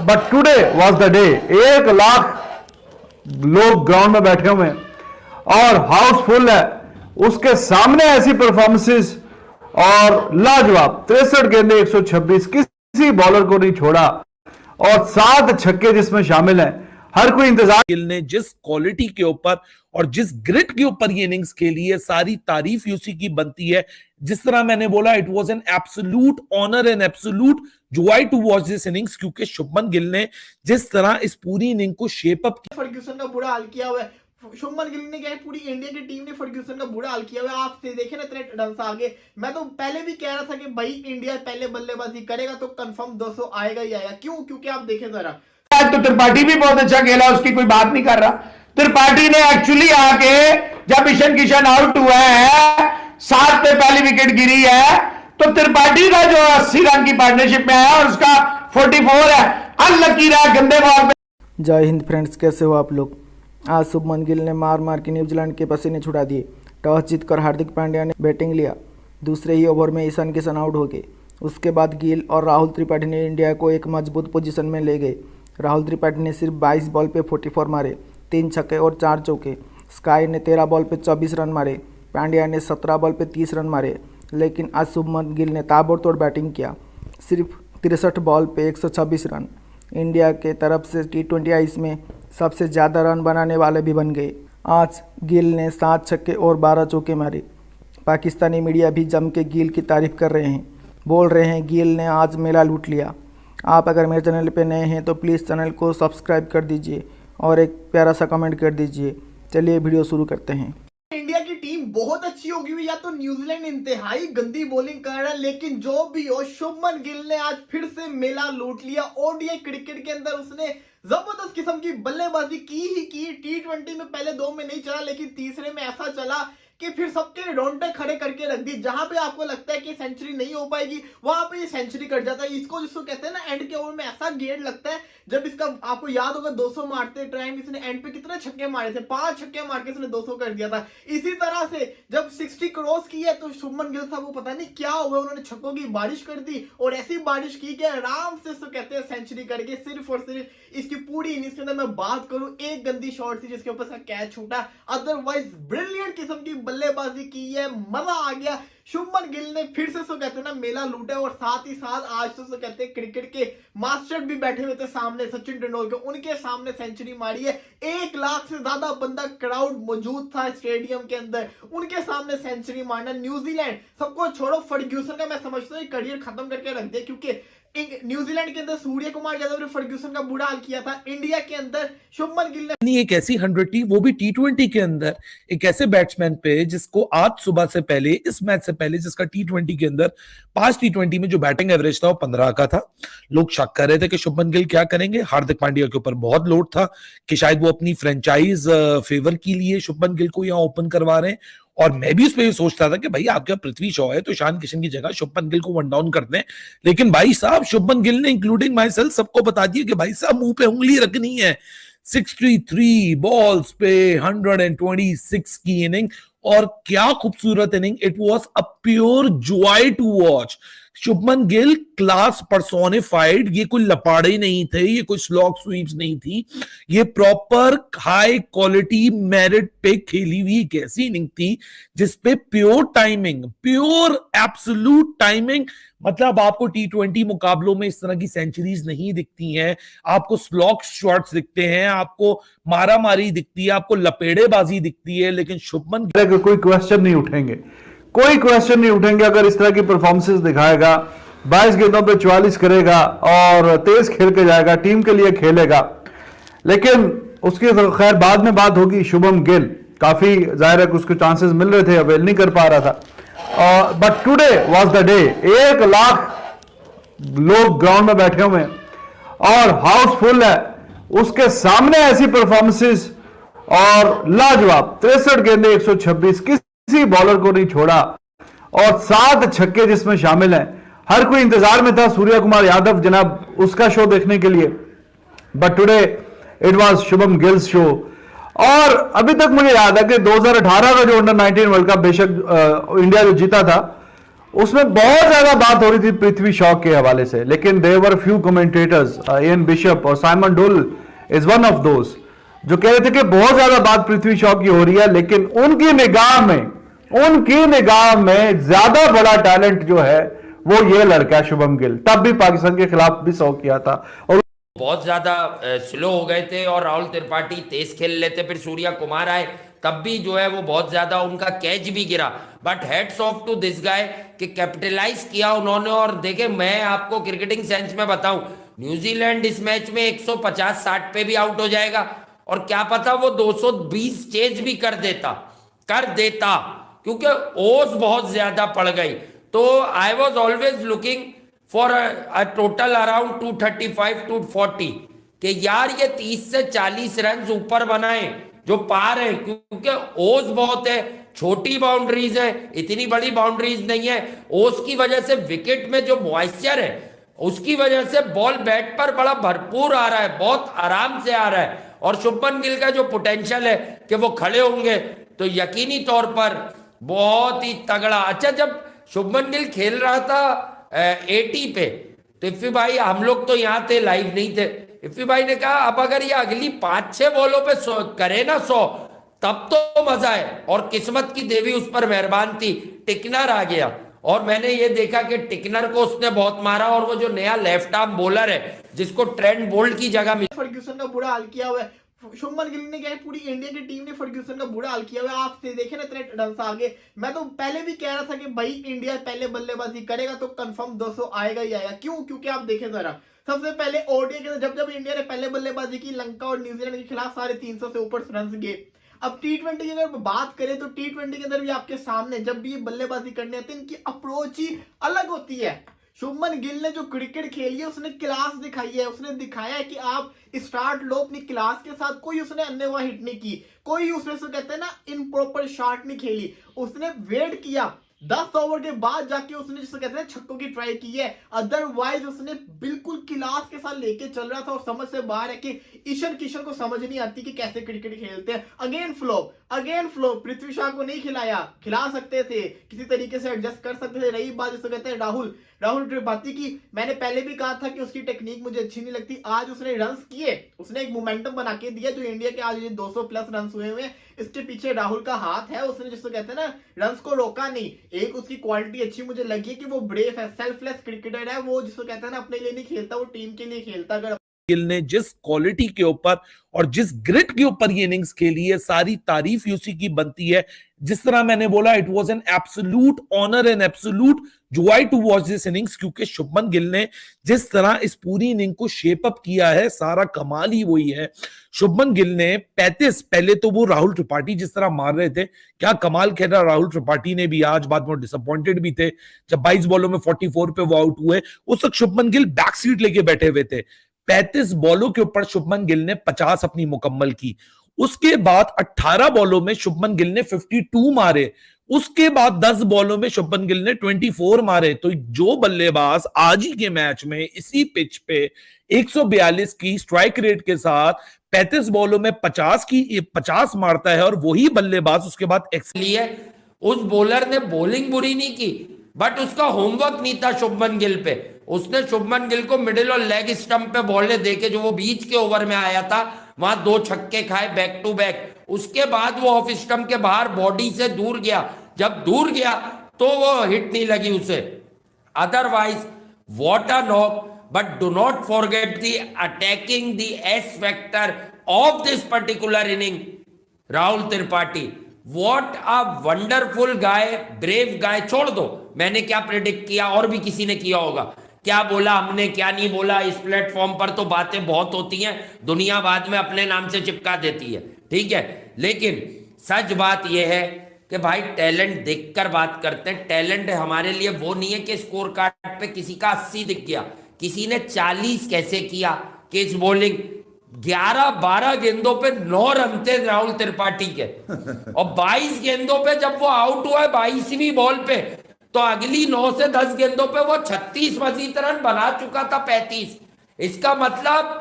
But today was the day. 1 lakh लोग ground में बैठे हुए हैं और हाउसफुल है, उसके सामने ऐसी परफॉर्मेंसेस और लाजवाब 63 गेंदें 126, किसी बॉलर को नहीं छोड़ा और 7 छक्के जिसमें शामिल हैं। हर कोई इंतजार। गिल ने जिस क्वालिटी के ऊपर और जिस ग्रिट के ऊपर ये इनिंग्स खेली है, सारी तारीफ उसी की बनती है। जिस तरह मैंने बोला, it was an absolute honour and absolute joy to watch this innings, क्योंकि शुभमन गिल ने जिस तरह इस पूरी इनिंग को शेप अप किया। फर्ग्यूसन का बुरा हाल किया हुआ है, शुभमन गिल ने क्या है, पूरी इंडिया की टीम ने फर्ग्यूसन का बुरा हाल किया हुआ है। आप देखे ना इतने रन आगे। मैं तो पहले भी कह रहा था कि भाई इंडिया पहले बल्लेबाजी करेगा तो कंफर्म 200 आएगा ही आएगा। क्यों? क्योंकि आप देखें जरा, तो त्रिपाठी भी बहुत अच्छा खेला, उसकी कोई बात नहीं कर रहा। त्रिपाठी ने एक्चुअली आके जब ईशान किशन आउट हुआ है, 7 पे पहली विकेट गिरी है, तो त्रिपाठी का जो 80 रन की पार्टनरशिप में है और उसका 44 है। अनलकी रहा गंदे बॉल पे। जय हिंद फ्रेंड्स, कैसे हो आप लोग। आज शुभमन गिल ने मार के न्यूजीलैंड के पसीने छुड़ा दिए। टॉस जीतकर हार्दिक पांड्या ने बैटिंग लिया। दूसरे ही ओवर में ईशान किशन आउट हो गए। उसके बाद गिल और राहुल त्रिपाठी ने इंडिया को एक मजबूत पोजीशन में ले गए। राहुल त्रिपाठी ने सिर्फ 22 बॉल पे 44 मारे, 3 छक्के और 4 चौके। स्काई ने 13 बॉल पे 24 रन मारे। पांड्या ने 17 बॉल पे 30 रन मारे। लेकिन आज शुभमन गिल ने ताबड़तोड़ बैटिंग किया, सिर्फ 63 बॉल पे 126 रन। इंडिया के तरफ से T20 आइस में सबसे ज़्यादा रन बनाने वाले भी बन गए। आज गिल ने 7 छक्के और 12 चौके मारे। पाकिस्तानी मीडिया भी जम के गिल की तारीफ कर रहे हैं, बोल रहे हैं गिल ने आज मेला लूट लिया। आप अगर मेरे चैनल पे नए हैं तो प्लीज़ चैनल को सब्सक्राइब कर दीजिए और एक प्यारा सा कमेंट कर दीजिए। चलिए वीडियो शुरू करते हैं। इंडिया की टीम बहुत अच्छी होगी हुई, या तो न्यूजीलैंड इंतहाई गंदी बॉलिंग कर रहा है, लेकिन जो भी हो शुभमन गिल ने आज फिर से मेला लूट लिया। ओडीआई क्रिकेट के अंदर उसने जबरदस्त किस्म की बल्लेबाजी की ही की। T20 में पहले 2 में नहीं चला, लेकिन तीसरे में ऐसा चला कि फिर सबके रोंगटे खड़े करके रख दी। जहां पे आपको लगता है कि सेंचुरी नहीं हो पाएगी, वहां पे ये सेंचुरी कर जाता है। इसको जिसको कहते हैं ना, एंड के ओवर में ऐसा गेड़ लगता है। जब इसका आपको याद होगा 200 मारते टाइम इसने एंड पे कितने छक्के मारे थे, 5 छक्के मार के इसने 200 कर दिया था। इसी तरह से जब 60 क्रॉस की है तो शुभमन गिल साहब को पता नहीं क्या हुआ, उन्होंने छक्कों की बारिश कर दी और ऐसी बारिश की कि आराम से इसको कहते हैं सेंचुरी करके। सिर्फ और सिर्फ इसकी पूरी इनिंग्स के अंदर मैं बात करूं, एक गंदी शॉट थी जिसके ऊपर इसका कैच छूटा, अदरवाइज ब्रिलियंट किस्म की बल्लेबाजी की है, मजा आ गया। शुभमन गिल ने फिर से सो कहते हैं ना मेला लूटा, और साथ ही साथ आज तो सो कहते हैं क्रिकेट के मास्टर भी बैठे हुए थे सामने, सचिन तेंदुलकर, उनके सामने सेंचुरी मारी है। 1 लाख से ज्यादा बंदा क्राउड मौजूद था स्टेडियम के अंदर, उनके सामने सेंचुरी मारना। न्यूजीलैंड सबको छोड़ो, फर्ग्यूसन का मैं समझता हूँ करियर खत्म करके रख दिया, क्योंकि न्यूजीलैंड के अंदर सूर्य कुमार यादव ने फर्ग्यूसन का बुरा हाल किया था। इंडिया के अंदर शुभमन गिल ने एक ऐसी 100 वो भी T20 के अंदर एक ऐसे बैट्समैन पे जिसको आज सुबह से पहले, इस मैच से पहले, जिसका T20 के अंदर 5 T20 में जो बैटिंग एवरेज था वो 15 का था। लोग शक कर रहे थे कि शुभमन गिल क्या करेंगे। हार्दिक पांड्या के ऊपर बहुत लोड था कि शायद वो अपनी फ्रेंचाइज फेवर के लिए शुभमन गिल को यहाँ ओपन करवा रहे हैं, और मैं भी उस पर ये सोचता था कि भाई आपका पृथ्वी शॉ है तो ईशान किशन की जगह शुभमन गिल को वन डाउन कर दें। लेकिन भाई साहब शुभमन गिल ने इंक्लूडिंग माई सेल्फ सबको बता दिया कि भाई साहब मुंह पे उंगली रखनी है। 63 बॉल्स पे 126 की इनिंग, और क्या खूबसूरत inning. It was a pure joy to watch. Shubman Gill class personified. ये कोई लपाड़े नहीं थे, ये कोई स्लॉग स्वीप्स नहीं थी, ये प्रॉपर हाई क्वालिटी मेरिट पे खेली हुई एक ऐसी इनिंग थी जिसपे pure timing, pure absolute timing. मतलब आपको T20 मुकाबलों में इस तरह की सेंचुरीज नहीं दिखती हैं, आपको स्लॉग शॉट्स दिखते हैं, आपको मारा मारी दिखती है, आपको लपेड़ेबाजी दिखती है, लेकिन शुभमन गिल कोई क्वेश्चन नहीं उठेंगे, कोई क्वेश्चन नहीं उठेंगे अगर इस तरह की परफॉर्मेंसेस दिखाएगा। 22 गेंदों पे 44 करेगा और तेज खेल के जाएगा, टीम के लिए खेलेगा। लेकिन उसकी तो खैर बाद में बात होगी। शुभम गिल काफी जाहिर है कि उसको चांसेस मिल रहे थे, अवेल नहीं कर पा रहा था। But today was the day. 1 lakh लोग ग्राउंड में बैठे हुए हैं और हाउसफुल है, उसके सामने ऐसी परफॉर्मेंसेस और लाजवाब 63 गेंदें 126, किसी बॉलर को नहीं छोड़ा और 7 छक्के जिसमें शामिल हैं। हर कोई इंतजार में था सूर्य कुमार यादव जनाब उसका शो देखने के लिए, but today it was Shubham gills show. और अभी तक मुझे याद है कि 2018 का जो अंडर 19 वर्ल्ड कप बेशक इंडिया जो जीता था, उसमें बहुत ज्यादा बात हो रही थी पृथ्वी शॉ के हवाले से, लेकिन there were few commentators, Ian Bishop और Simon Doull is one of those, जो कह रहे थे कि बहुत ज्यादा बात पृथ्वी शॉ की हो रही है, लेकिन उनकी निगाह में ज्यादा बड़ा टैलेंट जो है वो ये लड़का है शुभम गिल। तब भी पाकिस्तान के खिलाफ भी 100 किया था और बहुत ज्यादा स्लो हो गए थे और राहुल त्रिपाठी तेज खेल लेते, फिर सूर्या कुमार आए तब भी जो है वो बहुत ज्यादा उनका कैच भी गिरा। But heads off to this guy कि कैपिटलाइज किया उन्होंने। और देखे, मैं आपको क्रिकेटिंग सेंस में बताऊं, न्यूजीलैंड इस मैच में 150-60 पे भी आउट हो जाएगा और क्या पता वो 220 चेज भी कर देता, क्योंकि ओस बहुत ज्यादा पड़ गई। तो I was always looking for a total around 235-240 कि यार ये 30 से 40 रन ऊपर बनाए जो पार है, क्योंकि ओस बहुत है, छोटी बाउंड्रीज है, इतनी बड़ी बाउंड्रीज नहीं है। ओस की वजह से विकेट में जो मॉइस्चर है उसकी वजह से बॉल बैट पर बड़ा भरपूर आ रहा है, बहुत आराम से आ रहा है। और शुभमन गिल का जो पोटेंशियल है कि वो खड़े होंगे तो यकीनी तौर पर बहुत ही तगड़ा। अच्छा, जब शुभमन गिल खेल रहा था 80 पे तो इफ्फी भाई, हम लोग तो यहाँ थे, लाइव नहीं थे, इफ्फी भाई ने कहा अब अगर ये अगली 5-6 बॉलों पे करे ना 100 तब तो मजा है। और किस्मत की देवी उस पर मेहरबान थी, टिकनर आ गया और मैंने ये देखा कि टिकनर को उसने बहुत मारा। और वो जो नया लेफ्ट आर्म बॉलर है जिसको ट्रेंट बोल्ट की जगह मिली, फर्ग्यूसन का बुरा हाल किया हुआ है। शुभमन गिल ने क्या है, पूरी इंडिया की टीम ने फर्ग्यूसन का बुरा हाल किया हुआ है। आप देखे ना इतने रन आगे। मैं तो पहले भी कह रहा था कि भाई इंडिया पहले बल्लेबाजी करेगा तो कंफर्म 200 आएगा ही आएगा। क्यों? क्योंकि आप देखें जरा, सबसे पहले ओडीआई के जब इंडिया ने पहले बल्लेबाजी की लंका और न्यूजीलैंड के खिलाफ 350 से ऊपर रन गए। अब टी20 की अगर बात करें तो टी20 के अंदर भी आपके सामने जब भी ये बल्लेबाजी करने आते हैं इनकी अप्रोच ही अलग होती है। शुभमन गिल ने जो क्रिकेट खेली है उसने क्लास दिखाई है, उसने दिखाया है कि आप स्टार्ट लो अपनी क्लास के साथ। कोई उसने अन्यथा हिट नहीं की, कोई उसने कहते हैं ना इनप्रॉपर शॉट नहीं खेली। उसने वेट किया, 10 ओवर के बाद जाके उसने जिसे कहते हैं छक्कों की ट्राई की है। अदरवाइज उसने बिल्कुल क्लास के साथ लेके चल रहा था और समझ से बाहर है कि ईशान किशन को समझ नहीं आती कि कैसे क्रिकेट खेलते हैं। अगेन फ्लो पृथ्वी शॉ को नहीं खिलाया, खिला सकते थे, किसी तरीके से एडजस्ट कर सकते थे। रही बात जिसे कहते हैं राहुल त्रिपाठी की, मैंने पहले भी कहा था कि उसकी टेक्निक मुझे अच्छी नहीं लगती। आज उसने रन किए, उसने एक मोमेंटम बना के दिया जो इंडिया के आज 200 प्लस रन हुए हुए हैं। इसके पीछे राहुल का हाथ है, उसने जिसको कहते हैं ना रन को रोका नहीं। एक उसकी क्वालिटी अच्छी मुझे लगी है कि वो ब्रेव है, सेल्फलेस क्रिकेटर है। वो जिसको कहते हैं ना अपने लिए नहीं खेलता, वो टीम के लिए खेलता। अगर गिल ने जिस क्वालिटी के ऊपर और जिस ग्रिट के ऊपर ये इनिंग्स खेली है, सारी तारीफ उसी की बनती है। जिस तरह मैंने बोला, it was an absolute honour and absolute joy to watch this innings, क्योंकि शुभमन गिल ने जिस तरह इस पूरी इनिंग को शेप अप किया है, सारा कमाल ही वही है। शुभमन गिल ने 35, पहले तो वो राहुल त्रिपाठी जिस तरह मार रहे थे, क्या कमाल खेला राहुल त्रिपाठी ने भी। आज बाद में डिसअपॉइंटेड भी थे जब 22 बॉलों में 44 पे वो आउट हुए। उस वक्त शुभमन गिल बैक सीट लेके बैठे हुए थे। 35 बॉलों के ऊपर शुभमन गिल ने 50 अपनी मुकम्मल की। उसके बाद 18 बॉलों में शुभमन गिल ने 52 मारे। उसके बाद 10 बॉलों में शुभमन गिल ने 24 मारे। तो जो बल्लेबाज आज ही के मैच में इसी पिच पे 142 की स्ट्राइक रेट के साथ 35 बॉलों में 50 मारता है और वही बल्लेबाज उसके बाद लिए उस बॉलर ने बॉलिंग बुरी नहीं की, बट उसका होमवर्क नहीं था शुभमन गिल पे। उसने शुभमन गिल को मिडिल और लेग स्टंप पे बॉलें देके, जो वो बीच के ओवर में आया था, वहां 2 छक्के खाए बैक टू बैक। उसके बाद वो ऑफ स्टंप के बाहर बॉडी से दूर गया। जब दूर गया तो वो हिट नहीं लगी उसे। Otherwise what a knock, but do not forget the attacking the X factor of this particular inning, Rahul Tripathi. What a wonderful guy, brave guy. छोड़ दो मैंने क्या प्रेडिक्ट किया, और भी किसी ने किया होगा, क्या बोला हमने क्या नहीं बोला। इस प्लेटफॉर्म पर तो बातें बहुत होती हैं, दुनिया बाद में अपने नाम से चिपका देती है, ठीक है। लेकिन सच बात यह है कि भाई टैलेंट देखकर बात करते हैं। टैलेंट हमारे लिए वो नहीं है कि स्कोर कार्ड पे किसी का 80 दिख गया, किसी ने 40 कैसे किया। किस बॉलिंग 11-12 गेंदों पे 9 रन थे राहुल त्रिपाठी के, और 22 गेंदों पे जब वो आउट हुआ है 22वीं बॉल पे, तो अगली 9 से 10 गेंदों पे वो 36 मजीद रन बना चुका था, 35। इसका मतलब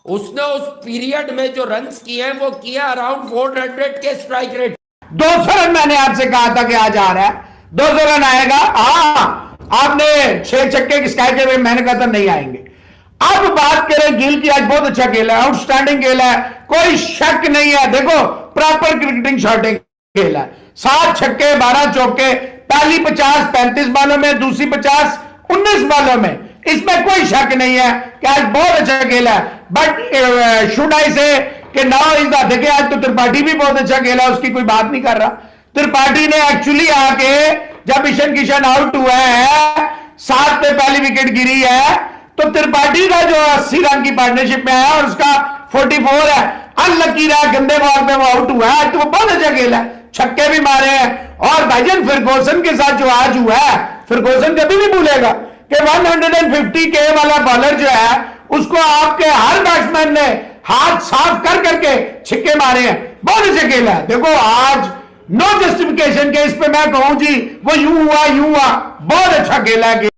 उसने उस पीरियड में जो रन्स किए हैं वो किया अराउंड 400 के स्ट्राइक रेट। 200 रन मैंने आपसे कहा था कि आज आ रहा है, 200 रन आएगा। हाँ, आपने 6 छक्के किसका के हुए, मैंने कहा था नहीं आएंगे। अब बात करें गिल की, आज बहुत अच्छा खेला है, आउटस्टैंडिंग खेला है, कोई शक नहीं है। देखो प्रॉपर क्रिकेटिंग शॉटिंग खेला है, 7 छक्के 12 चौके, पहली 50 35 बालों में, दूसरी 50 19 बालों में, इसमें कोई शक नहीं है कि आज बहुत अच्छा खेला है। बट शुड आई से कि नाउ इज द, देखिए आज तो त्रिपाठी भी बहुत अच्छा खेला, उसकी कोई बात नहीं कर रहा। त्रिपाठी ने एक्चुअली आके जब ईशान किशन आउट हुआ है, 7 पे पहली विकेट गिरी है, तो त्रिपाठी का जो 80 रन की पार्टनरशिप में है और उसका 44 है, अनलकी रहा, गंदे बॉल पे वो आउट हुआ है, तो वो बहुत अच्छा खेला है, छक्के भी मारे हैं। और भाईजान फिरगोसन के साथ जो आज हुआ है, फिरगोसन कभी नहीं भूलेगा कि 150 के वाला बॉलर जो है, उसको आपके हर बैट्समैन ने हाथ साफ कर करके छिक्के मारे हैं, बहुत अच्छा खेला है। देखो आज नो जस्टिफिकेशन के इस पे मैं कहूं जी वो यूं हुआ, बहुत अच्छा खेला है।